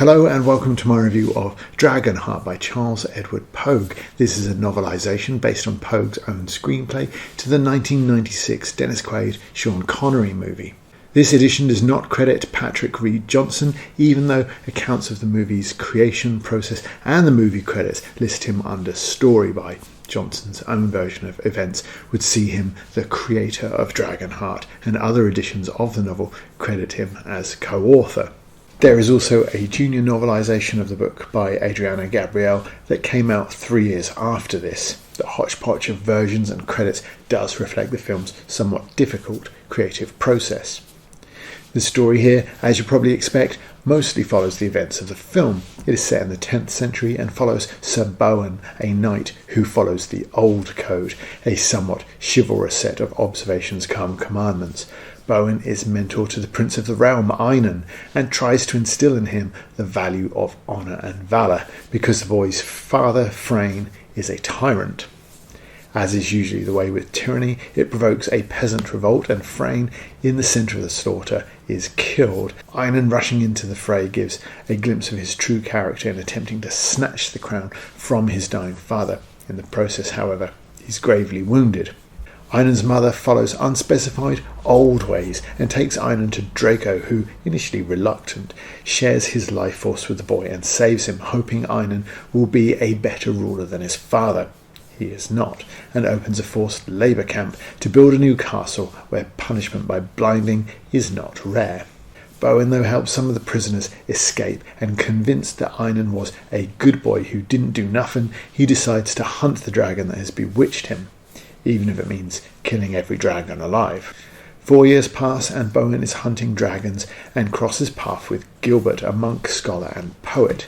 Hello and welcome to my review of Dragonheart by Charles Edward Pogue. This is a novelisation based on Pogue's own screenplay to the 1996 Dennis Quaid, Sean Connery movie. This edition does not credit Patrick Reed Johnson, even though accounts of the movie's creation process and the movie credits list him under story by. Johnson's own version of events would see him the creator of Dragonheart, and other editions of the novel credit him as co-author. There is also a junior novelisation of the book by Adriana Gabriel that came out 3 years after this. The hodgepodge of versions and credits does reflect the film's somewhat difficult creative process. The story here, as you probably expect, mostly follows the events of the film. It is set in the 10th century and follows Sir Bowen, a knight who follows the old code, a somewhat chivalrous set of observations come commandments. Bowen is mentor to the Prince of the Realm, Einan, and tries to instill in him the value of honour and valour, because the boy's father, Frayne, is a tyrant. As is usually the way with tyranny, it provokes a peasant revolt, and Frayne, in the centre of the slaughter, is killed. Einan, rushing into the fray, gives a glimpse of his true character in attempting to snatch the crown from his dying father. In the process, however, he's gravely wounded. Einan's mother follows unspecified old ways and takes Einan to Draco, who, initially reluctant, shares his life force with the boy and saves him, hoping Einan will be a better ruler than his father. He is not, and opens a forced labour camp to build a new castle where punishment by blinding is not rare. Bowen, though, helps some of the prisoners escape, and convinced that Einan was a good boy who didn't do nothing, he decides to hunt the dragon that has bewitched him, even if it means killing every dragon alive. 4 years pass and Bowen is hunting dragons and crosses paths with Gilbert, a monk, scholar and poet.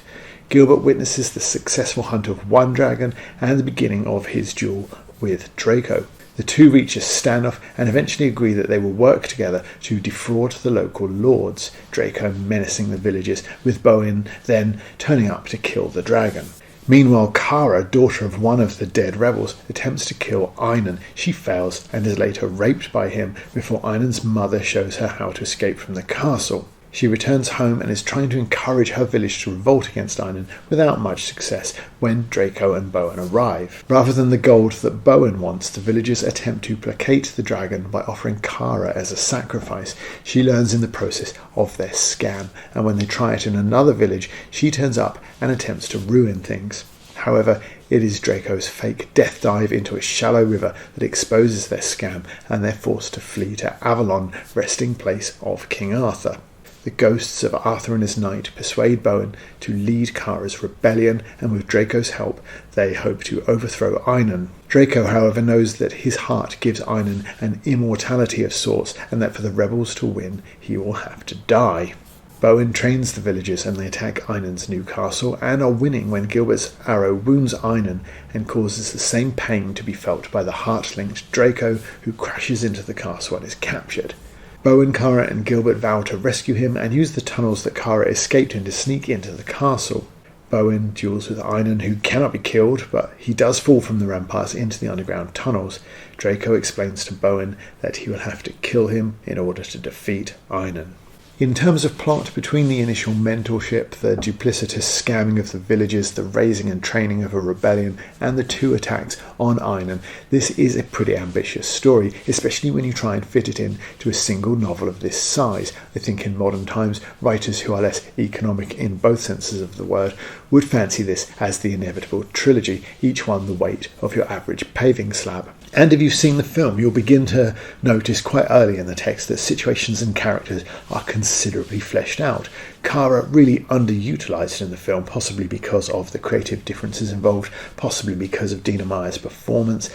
Gilbert witnesses the successful hunt of one dragon and the beginning of his duel with Draco. The two reach a standoff and eventually agree that they will work together to defraud the local lords, Draco menacing the villagers, with Bowen then turning up to kill the dragon. Meanwhile, Kara, daughter of one of the dead rebels, attempts to kill Einan. She fails and is later raped by him before Einan's mother shows her how to escape from the castle. She returns home and is trying to encourage her village to revolt against Einan without much success when Draco and Bowen arrive. Rather than the gold that Bowen wants, the villagers attempt to placate the dragon by offering Kara as a sacrifice. She learns in the process of their scam, and when they try it in another village, she turns up and attempts to ruin things. However, it is Draco's fake death dive into a shallow river that exposes their scam, and they're forced to flee to Avalon, resting place of King Arthur. The ghosts of Arthur and his knight persuade Bowen to lead Kara's rebellion, and with Draco's help, they hope to overthrow Einan. Draco, however, knows that his heart gives Einan an immortality of sorts, and that for the rebels to win, he will have to die. Bowen trains the villagers and they attack Einan's new castle and are winning when Gilbert's arrow wounds Einan and causes the same pain to be felt by the heart-linked Draco, who crashes into the castle and is captured. Bowen, Kara and Gilbert vow to rescue him and use the tunnels that Kara escaped in to sneak into the castle. Bowen duels with Einan, who cannot be killed, but he does fall from the ramparts into the underground tunnels. Draco explains to Bowen that he will have to kill him in order to defeat Einan. In terms of plot, between the initial mentorship, the duplicitous scamming of the villagers, the raising and training of a rebellion, and the two attacks on Einan, this is a pretty ambitious story, especially when you try and fit it in to a single novel of this size. I think in modern times, writers who are less economic in both senses of the word would fancy this as the inevitable trilogy, each one the weight of your average paving slab. And if you've seen the film, you'll begin to notice quite early in the text that situations and characters are considerably fleshed out. Kara really underutilised in the film, possibly because of the creative differences involved, possibly because of Dina Meyer's performance.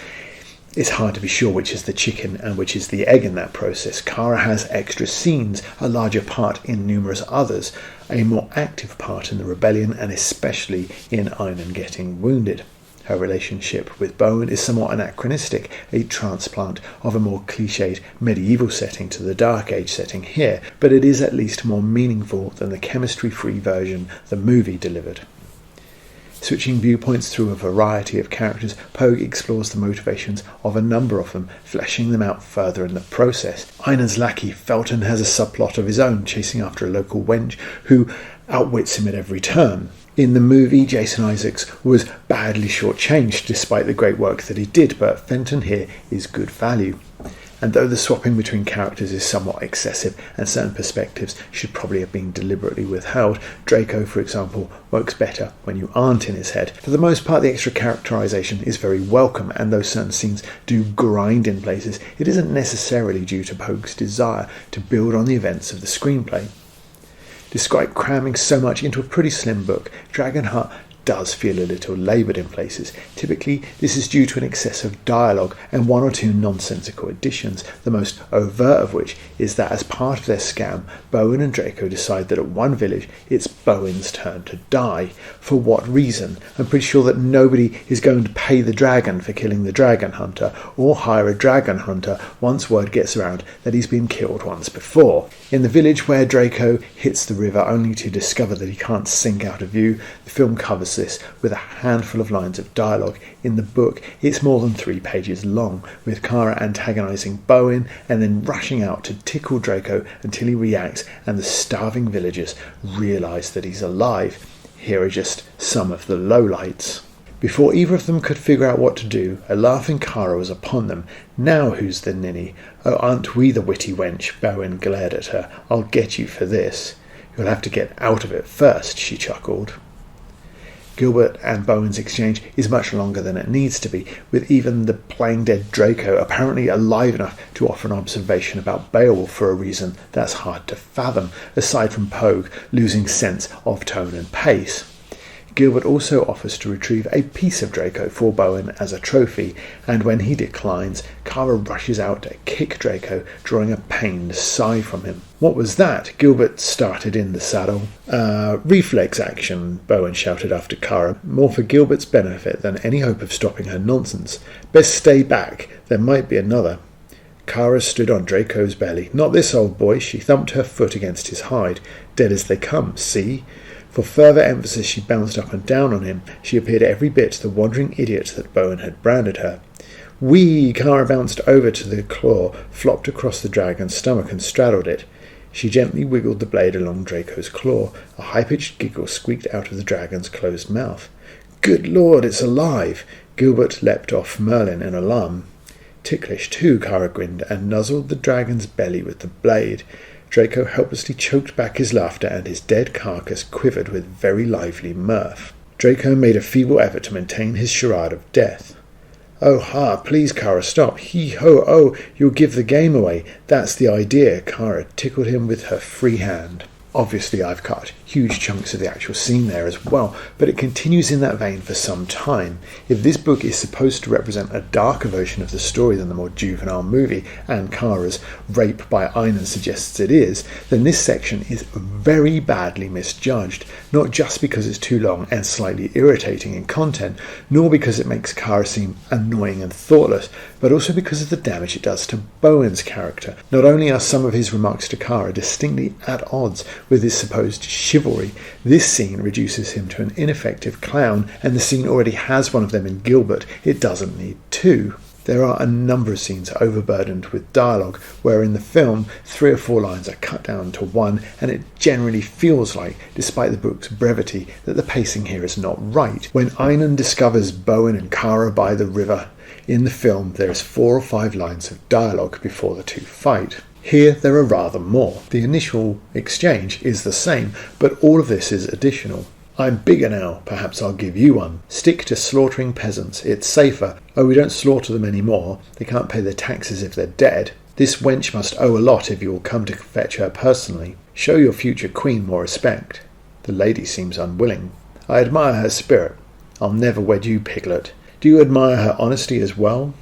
It's hard to be sure which is the chicken and which is the egg in that process. Kara has extra scenes, a larger part in numerous others, a more active part in the rebellion, and especially in Einan getting wounded. Her relationship with Bowen is somewhat anachronistic, a transplant of a more cliched medieval setting to the Dark Age setting here, but it is at least more meaningful than the chemistry-free version the movie delivered. Switching viewpoints through a variety of characters, Pogue explores the motivations of a number of them, fleshing them out further in the process. Einan's lackey, Felton, has a subplot of his own, chasing after a local wench who outwits him at every turn. In the movie, Jason Isaacs was badly shortchanged despite the great work that he did, but Fenton here is good value. And though the swapping between characters is somewhat excessive and certain perspectives should probably have been deliberately withheld, Draco, for example, works better when you aren't in his head. For the most part, the extra characterization is very welcome, and though certain scenes do grind in places, it isn't necessarily due to Pogue's desire to build on the events of the screenplay. Despite cramming so much into a pretty slim book, Dragonheart does feel a little laboured in places. Typically, this is due to an excess of dialogue and one or two nonsensical additions, the most overt of which is that as part of their scam, Bowen and Draco decide that at one village it's Bowen's turn to die. For what reason? I'm pretty sure that nobody is going to pay the dragon for killing the dragon hunter, or hire a dragon hunter once word gets around that he's been killed once before. In the village where Draco hits the river only to discover that he can't sink out of view, the film covers this with a handful of lines of dialogue. In the book, it's more than 3 pages long, with Kara antagonising Bowen and then rushing out to tickle Draco until he reacts and the starving villagers realise that he's alive. Here are just some of the lowlights. Before either of them could figure out what to do, a laughing Kara was upon them. Now who's the ninny? Oh, aren't we the witty wench? Bowen glared at her. I'll get you for this. You'll have to get out of it first, she chuckled. Gilbert and Bowen's exchange is much longer than it needs to be, with even the playing dead Draco apparently alive enough to offer an observation about Beowulf for a reason that's hard to fathom, aside from Pogue losing sense of tone and pace. Gilbert also offers to retrieve a piece of Draco for Bowen as a trophy, and when he declines, Kara rushes out to kick Draco, drawing a pained sigh from him. What was that? Gilbert started in the saddle. Reflex action, Bowen shouted after Kara, more for Gilbert's benefit than any hope of stopping her nonsense. Best stay back, there might be another. Kara stood on Draco's belly. Not this, old boy. She thumped her foot against his hide. Dead as they come, see? For further emphasis she bounced up and down on him. She appeared every bit the wandering idiot that Bowen had branded her. Whee! Kara bounced over to the claw, flopped across the dragon's stomach and straddled it. She gently wiggled the blade along Draco's claw. A high-pitched giggle squeaked out of the dragon's closed mouth. Good Lord, it's alive! Gilbert leapt off Merlin in alarm. Ticklish too, Kara grinned, and nuzzled the dragon's belly with the blade. Draco helplessly choked back his laughter, and his dead carcass quivered with very lively mirth. Draco made a feeble effort to maintain his charade of death. Oh, ha, please, Kara, stop. Hee-ho, oh, you'll give the game away. That's the idea. Kara tickled him with her free hand. Obviously, I've cut huge chunks of the actual scene there as well, but it continues in that vein for some time. If this book is supposed to represent a darker version of the story than the more juvenile movie, and Kara's rape by Einan suggests it is, then this section is very badly misjudged, not just because it's too long and slightly irritating in content, nor because it makes Kara seem annoying and thoughtless, but also because of the damage it does to Bowen's character. Not only are some of his remarks to Kara distinctly at odds with his supposed chivalry, this scene reduces him to an ineffective clown, and the scene already has one of them in Gilbert. It doesn't need 2. There are a number of scenes overburdened with dialogue, where in the film 3 or 4 lines are cut down to 1, and it generally feels like, despite the book's brevity, that the pacing here is not right. When Einan discovers Bowen and Kara by the river, in the film there is 4 or 5 lines of dialogue before the two fight. Here there are rather more. The initial exchange is the same, but all of this is additional. I'm bigger now, perhaps I'll give you one. Stick to slaughtering peasants, it's safer. Oh, we don't slaughter them anymore. They can't pay their taxes if they're dead. This wench must owe a lot if you'll come to fetch her personally. Show your future queen more respect. The lady seems unwilling. I admire her spirit. I'll never wed you, piglet. Do you admire her honesty as well?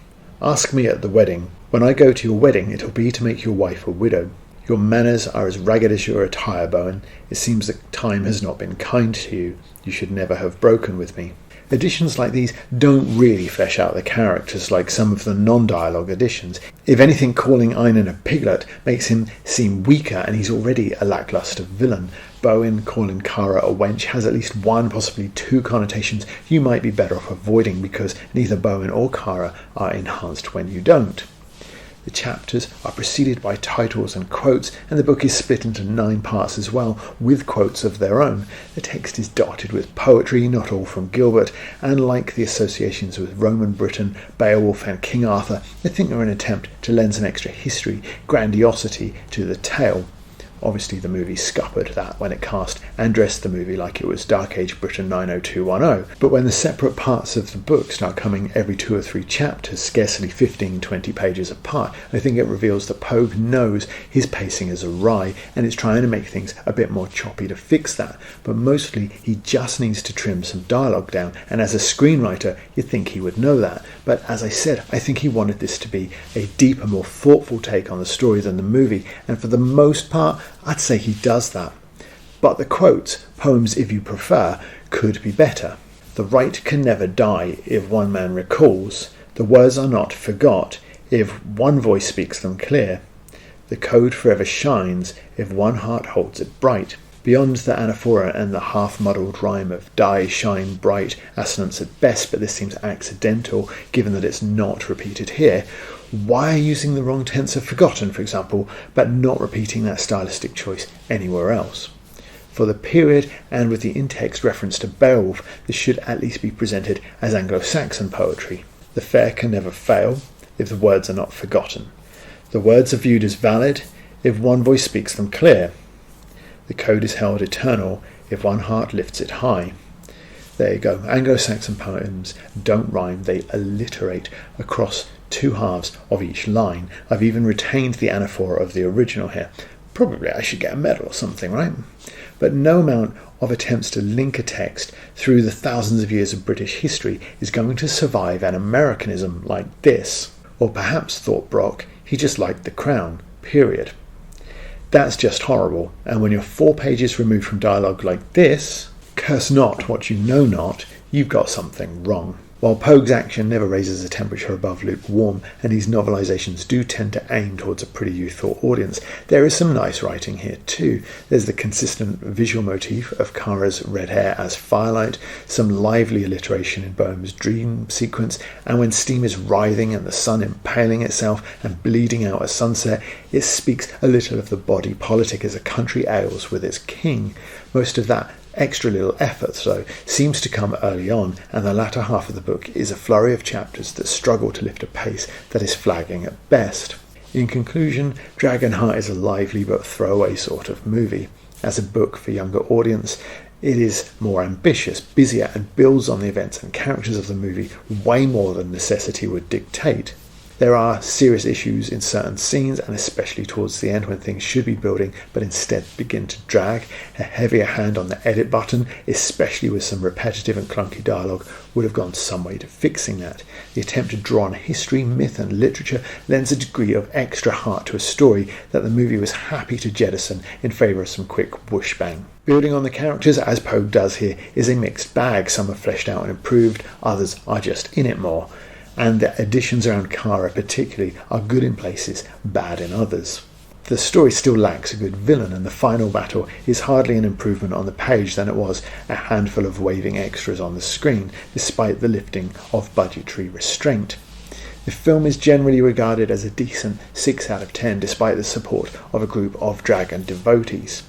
Ask me at the wedding. When I go to your wedding, it'll be to make your wife a widow. Your manners are as ragged as your attire, Bowen. It seems that time has not been kind to you. You should never have broken with me. Additions like these don't really flesh out the characters like some of the non-dialogue additions. If anything, calling Einan a piglet makes him seem weaker, and he's already a lacklustre villain. Bowen calling Kara a wench has at least 1, possibly 2 connotations you might be better off avoiding, because neither Bowen or Kara are enhanced when you don't. The chapters are preceded by titles and quotes, and the book is split into 9 parts as well, with quotes of their own. The text is dotted with poetry, not all from Gilbert, and like the associations with Roman Britain, Beowulf and King Arthur, I think they're an attempt to lend some extra history, grandiosity to the tale. Obviously the movie scuppered that when it cast and dressed the movie like it was Dark Age Britain 90210, but when the separate parts of the book start coming every 2 or 3 chapters, scarcely 15-20 pages apart, I think it reveals that Pogue knows his pacing is awry and is trying to make things a bit more choppy to fix that, but mostly he just needs to trim some dialogue down, and as a screenwriter you'd think he would know that, but as I said, I think he wanted this to be a deeper, more thoughtful take on the story than the movie, and for the most part I'd say he does that. But the quotes, poems if you prefer, could be better. The right can never die if one man recalls. The words are not forgot if one voice speaks them clear. The code forever shines if one heart holds it bright. Beyond the anaphora and the half-muddled rhyme of die, shine, bright, assonance at best, but this seems accidental given that it's not repeated here. Why are you using the wrong tense of forgotten, for example, but not repeating that stylistic choice anywhere else? For the period, and with the in-text reference to Beowulf, this should at least be presented as Anglo-Saxon poetry. The fair can never fail if the words are not forgotten. The words are viewed as valid if one voice speaks them clear. The code is held eternal if one heart lifts it high. There you go. Anglo-Saxon poems don't rhyme, they alliterate across 2 halves of each line. I've even retained the anaphora of the original here. Probably I should get a medal or something, right? But no amount of attempts to link a text through the thousands of years of British history is going to survive an Americanism like this. Or perhaps, thought Brock, he just liked the crown, period. That's just horrible, and when you're 4 pages removed from dialogue like this, curse not what you know not, you've got something wrong. While Pogue's action never raises a temperature above lukewarm, and his novelisations do tend to aim towards a pretty youthful audience, there is some nice writing here too. There's the consistent visual motif of Kara's red hair as firelight, some lively alliteration in Bowen's dream sequence, and when steam is writhing and the sun impaling itself and bleeding out at sunset, it speaks a little of the body politic as a country ails with its king. Most of that extra little effort, though, seems to come early on, and the latter half of the book is a flurry of chapters that struggle to lift a pace that is flagging at best. In conclusion, Dragonheart is a lively but throwaway sort of movie. As a book for younger audience, it is more ambitious, busier, and builds on the events and characters of the movie way more than necessity would dictate. There are serious issues in certain scenes, and especially towards the end when things should be building but instead begin to drag. A heavier hand on the edit button, especially with some repetitive and clunky dialogue, would have gone some way to fixing that. The attempt to draw on history, myth and literature lends a degree of extra heart to a story that the movie was happy to jettison in favour of some quick whoosh bang. Building on the characters, as Pogue does here, is a mixed bag. Some are fleshed out and improved, others are just in it more. And the additions around Kara particularly are good in places, bad in others. The story still lacks a good villain, and the final battle is hardly an improvement on the page than it was a handful of waving extras on the screen, despite the lifting of budgetary restraint. The film is generally regarded as a decent 6 out of 10, despite the support of a group of Dragon devotees.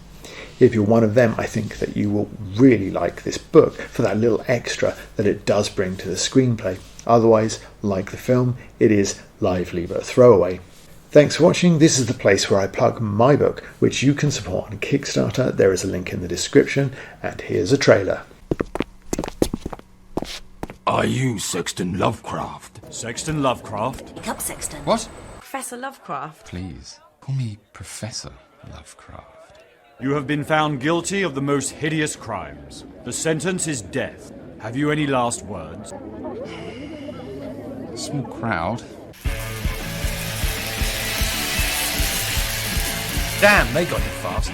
If you're one of them, I think that you will really like this book for that little extra that it does bring to the screenplay. Otherwise, like the film, it is lively but throwaway. Thanks for watching. This is the place where I plug my book, which you can support on Kickstarter. There is a link in the description, and here's a trailer. Are you Sexton Lovecraft? Sexton Lovecraft? Pick up, Sexton. What? Professor Lovecraft. Please, call me Professor Lovecraft. You have been found guilty of the most hideous crimes. The sentence is death. Have you any last words? Small crowd. Damn, they got you fast.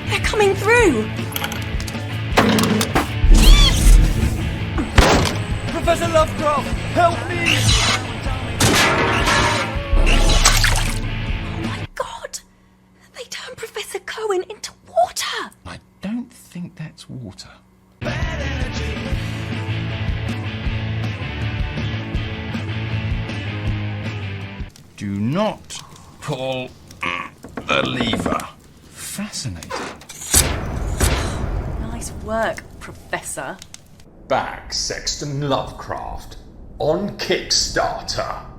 They're coming through! Professor Lovecraft, help me! Oh my god! They turned Professor water. Do not pull the lever. Fascinating. Nice work, Professor. Back Sexton Lovecraft on Kickstarter.